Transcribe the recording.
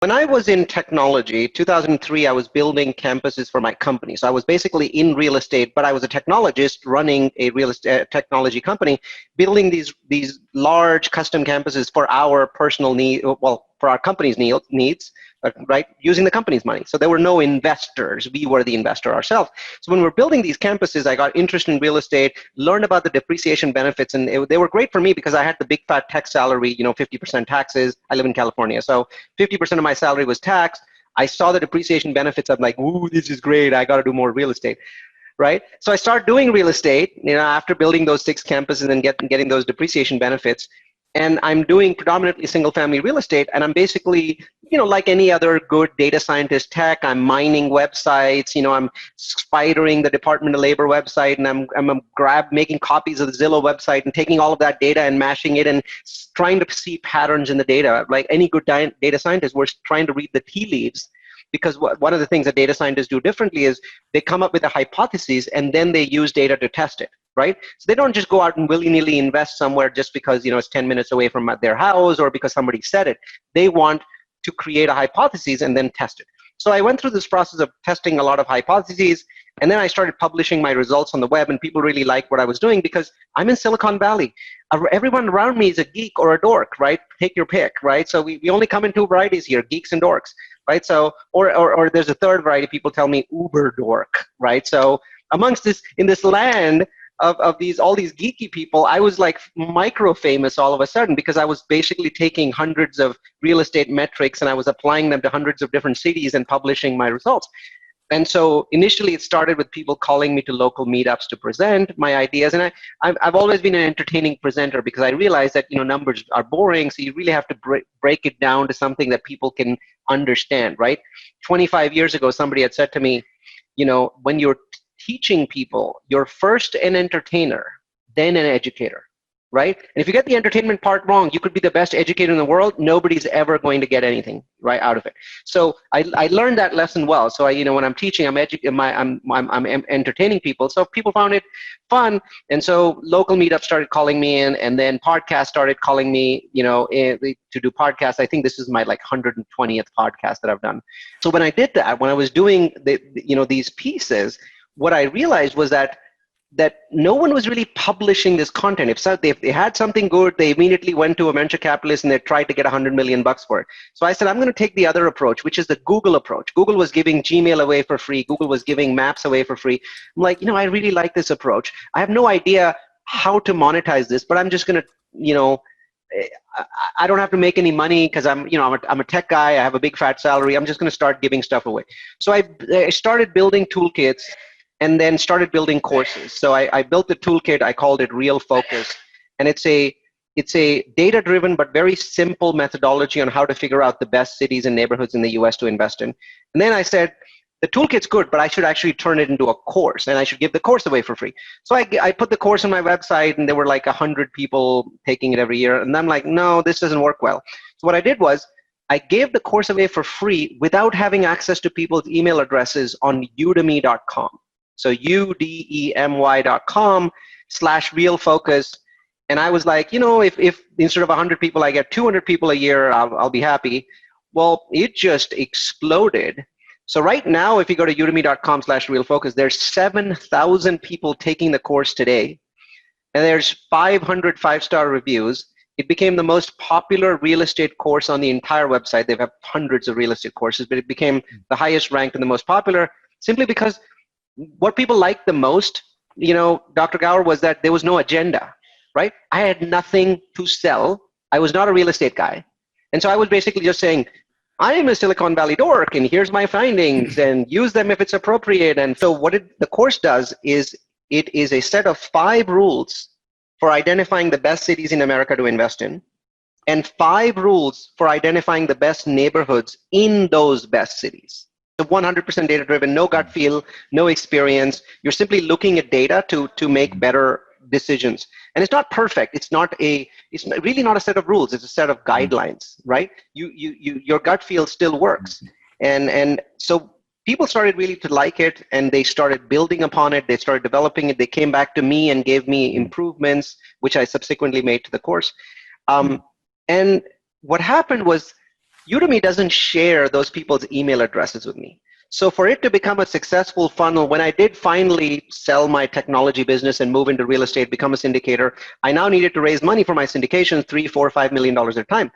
When I was in technology, 2003, I was building campuses for my company. So I was basically in real estate, but I was a technologist running a real estate technology company, building these large custom campuses for our personal need, well, for our company's needs, right, using the company's money. So there were no investors. We were the investor ourselves. So when we're building these campuses, I got interested in real estate, learned about the depreciation benefits, and they were great for me because I had the big fat tech salary, 50% taxes. I live in California, so 50% of my salary was taxed. I saw the depreciation benefits. I'm like, ooh, this is great. I got to do more real estate, right? So I started doing real estate, after building those 6 campuses and getting those depreciation benefits. And I'm doing predominantly single family real estate. And I'm basically, like any other good data scientist tech, I'm mining websites, I'm spidering the Department of Labor website, and I'm making copies of the Zillow website and taking all of that data and mashing it and trying to see patterns in the data. Like any good data scientist, we're trying to read the tea leaves. Because one of the things that data scientists do differently is they come up with a hypothesis and then they use data to test it, right? So they don't just go out and willy-nilly invest somewhere just because it's 10 minutes away from their house or because somebody said it. They want to create a hypothesis and then test it. So I went through this process of testing a lot of hypotheses, and then I started publishing my results on the web, and people really liked what I was doing because I'm in Silicon Valley. Everyone around me is a geek or a dork, right? Take your pick, right? So we only come in 2 varieties here, geeks and dorks, right? So, or there's a third variety, people tell me uber dork, right? So amongst in this land of all these geeky people, I was like micro famous all of a sudden because I was basically taking hundreds of real estate metrics and I was applying them to hundreds of different cities and publishing my results. And so initially it started with people calling me to local meetups to present my ideas. And I've always been an entertaining presenter because I realized that, numbers are boring. So you really have to break it down to something that people can understand, right? 25 years ago, somebody had said to me, when you're teaching people, you're first an entertainer, then an educator, right? And if you get the entertainment part wrong, you could be the best educator in the world. Nobody's ever going to get anything right out of it. So I learned that lesson well. So when I'm teaching, I'm entertaining people. So people found it fun, and so local meetups started calling me in, and then podcasts started calling me, to do podcasts. I think this is my 120th podcast that I've done. So when I did that, when I was doing these pieces, what I realized was that no one was really publishing this content. If they had something good, they immediately went to a venture capitalist and they tried to get $100 million for it. So I said, I'm going to take the other approach, which is the Google approach. Google was giving Gmail away for free. Google was giving Maps away for free. I'm like, I really like this approach. I have no idea how to monetize this, but I'm just going to, I don't have to make any money because I'm a tech guy. I have a big fat salary. I'm just going to start giving stuff away. So I started building toolkits and then started building courses. So I built the toolkit. I called it Real Focus, and it's a data-driven but very simple methodology on how to figure out the best cities and neighborhoods in the U.S. to invest in. And then I said, the toolkit's good, but I should actually turn it into a course, and I should give the course away for free. So I put the course on my website, and there were 100 people taking it every year. And I'm like, no, this doesn't work well. So what I did was I gave the course away for free without having access to people's email addresses on udemy.com. So udemy.com/realfocus. And I was like, if instead of 100 people, I get 200 people a year, I'll be happy. Well, it just exploded. So right now, if you go to udemy.com/realfocus, there's 7,000 people taking the course today. And there's 500 5-star reviews. It became the most popular real estate course on the entire website. They've had hundreds of real estate courses, but it became the highest ranked and the most popular simply because what people liked the most, Dr. Gower, was that there was no agenda, right? I had nothing to sell. I was not a real estate guy. And so I was basically just saying, I am a Silicon Valley dork, and here's my findings, and use them if it's appropriate. And so what the course does is it is a set of 5 rules for identifying the best cities in America to invest in, and 5 rules for identifying the best neighborhoods in those best cities. 100% data-driven, no gut feel, no experience. You're simply looking at data to make better decisions. And it's not perfect. It's really not a set of rules. It's a set of guidelines, right? Your gut feel still works. And so people started really to like it, and they started building upon it. They started developing it. They came back to me and gave me improvements, which I subsequently made to the course. And what happened was, Udemy doesn't share those people's email addresses with me. So for it to become a successful funnel, when I did finally sell my technology business and move into real estate, become a syndicator, I now needed to raise money for my syndications, $3, $4, $5 million at a time.